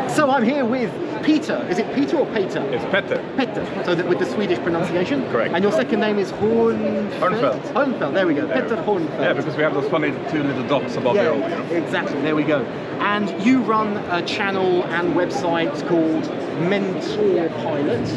So I'm here with Peter. Is it Peter or Peter? It's Petter. Petter. So with the Swedish pronunciation. Correct. And your second name is Hörnfeldt. Hörnfeldt. There we go. Petter Hörnfeldt. Yeah, because we have those funny two little dots above the O. You know? Exactly. There we go. And you run a channel and website called MenTour Pilot.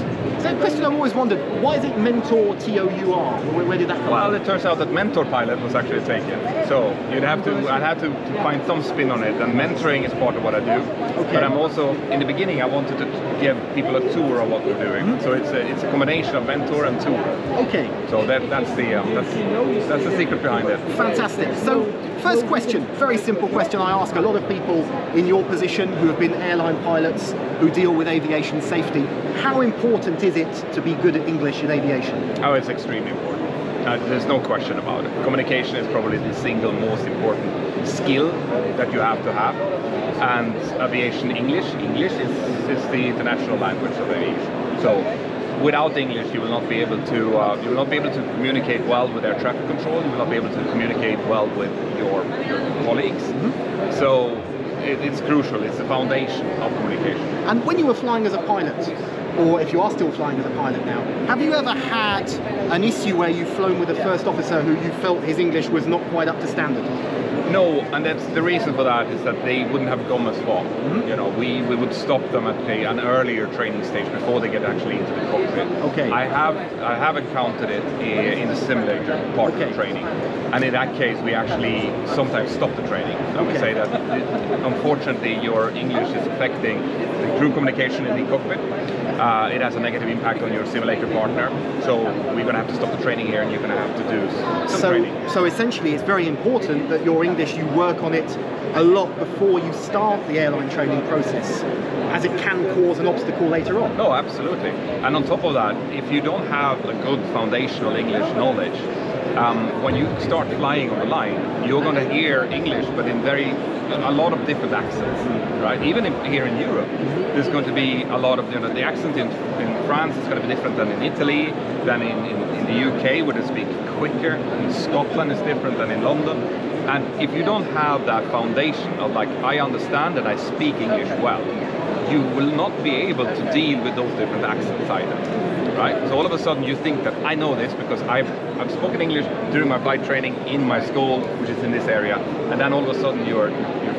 So a question I've always wondered: why is it Mentor TOUR? Where did that come from? Well, it turns out that MenTour Pilot was actually taken. So I'd have to find some spin on it, and mentoring is part of what I do. Okay. But I'm also, in the beginning, I wanted to give people a tour of what we're doing. So it's a combination of mentor and tour. Okay. So that's the secret behind it. Fantastic. So first question, very simple question I ask a lot of people in your position who have been airline pilots who deal with aviation safety. How important is it to be good at English in aviation? Oh, it's extremely important. There's no question about it. Communication is probably the single most important skill that you have to have. And aviation English is the international language of aviation. So without English, you will not be able to communicate well with air traffic control. You will not be able to communicate well with your colleagues. Mm-hmm. So it's crucial. It's the foundation of communication. And when you were flying as a pilot, or if you are still flying as a pilot now, have you ever had an issue where you've flown with a first officer who you felt his English was not quite up to standard? No, and that's the reason for that is that they wouldn't have gone as far. Mm-hmm. You know, we would stop them at an earlier training stage before they get actually into the cockpit. Okay. I have encountered it in the simulator part of the training, and in that case we actually sometimes stop the training. I would say that unfortunately your English is affecting the crew communication in the cockpit. It has a negative impact on your simulator partner, so we're going to have to stop the training here, and you're going to have to do some training. So essentially it's very important that your English, you work on it a lot before you start the airline training process, as it can cause an obstacle later on. No, absolutely. And on top of that, if you don't have a good foundational English knowledge, when you start flying on the line, you're going to hear English, but in a lot of different accents, right? Even here in Europe, there's going to be a lot of, the accent in France is going to be different than in Italy, than in the UK, where they speak quicker. In Scotland is different than in London. And if you don't have that foundation of like, I understand and I speak English well, you will not be able to deal with those different accents either, right? So all of a sudden you think that I know this because I've spoken English during my flight training in my school, which is in this area, and then all of a sudden you're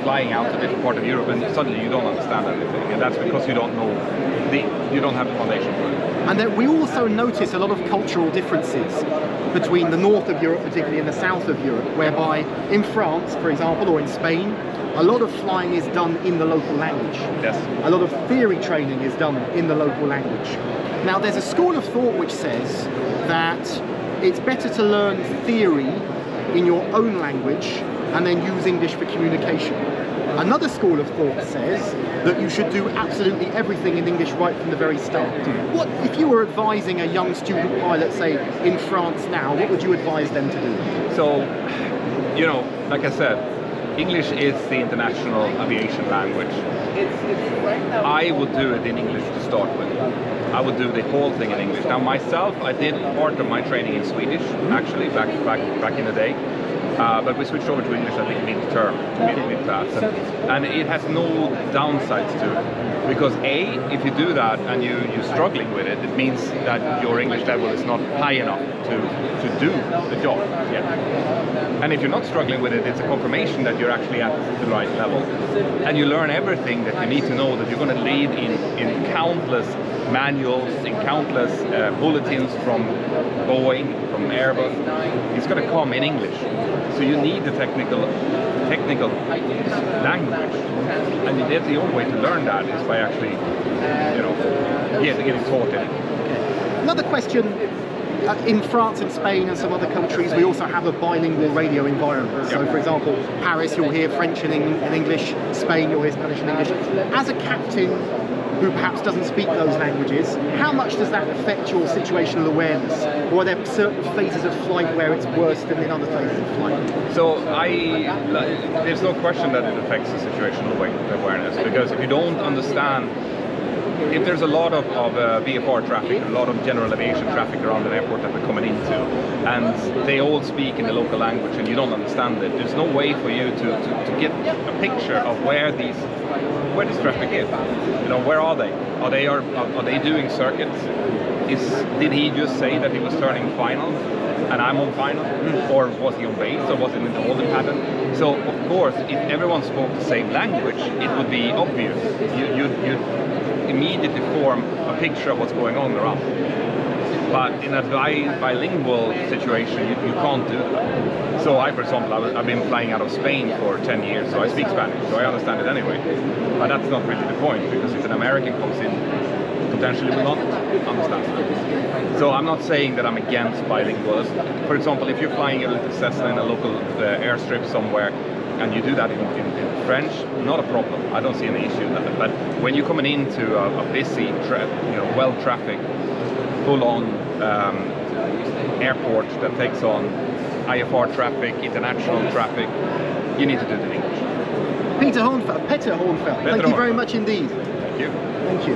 flying out to a different part of Europe and suddenly you don't understand anything, and that's because you don't know, you don't have the foundation for it. And then we also notice a lot of cultural differences between the north of Europe, particularly in the south of Europe, whereby in France, for example, or in Spain, a lot of flying is done in the local language. Yes. A lot of theory training is done in the local language. Now, there's a school of thought which says that it's better to learn theory in your own language and then use English for communication. Another school of thought says that you should do absolutely everything in English right from the very start. What, if you were advising a young student pilot, say, in France now, what would you advise them to do? So, like I said, English is the international aviation language. I would do it in English to start with. I would do the whole thing in English. Now myself, I did part of my training in Swedish, actually, back in the day. But we switched over to English, I think, mid-term, mid-class. And it has no downsides to it. Because A, if you do that and you're struggling with it, it means that your English level is not high enough to do the job yet. And if you're not struggling with it, it's a confirmation that you're actually at the right level. And you learn everything that you need to know, that you're going to read in countless manuals, in countless bulletins from Boeing, from Airbus. It's going to come in English. So you need the technical language, and that's the only way to learn that is by actually, getting taught it. Another question. In France and Spain and some other countries, we also have a bilingual radio environment. So, for example, Paris, you'll hear French and English. Spain, you'll hear Spanish and English. As a captain who perhaps doesn't speak those languages, how much does that affect your situational awareness? Or are there certain phases of flight where it's worse than in other phases of flight? So there's no question that it affects the situational awareness, because if you don't understand if there's a lot of VFR traffic, a lot of general aviation traffic around an airport that we're coming into, and they all speak in the local language and you don't understand it, there's no way for you to get a picture of where this traffic is. You know, where are they? Are they doing circuits? Did he just say that he was turning final and I'm on final? Or was he on base, or was it in the holding pattern? So of course, if everyone spoke the same language, it would be obvious. You'd immediately form a picture of what's going on around. But in a bilingual situation, you can't do that. So I, for example, I've been flying out of Spain for 10 years, so I speak Spanish, so I understand it anyway. But that's not really the point, because if an American comes in, potentially will not understand. So I'm not saying that I'm against bilingual. For example, if you're flying a little Cessna in a local airstrip somewhere, and you do that in French, not a problem. I don't see any issue with that. But when you're coming into a busy, well-trafficked, full-on airport that takes on IFR traffic, international traffic, you need to do it in English. Petter Hörnfeldt, thank you very much indeed. Thank you. Thank you.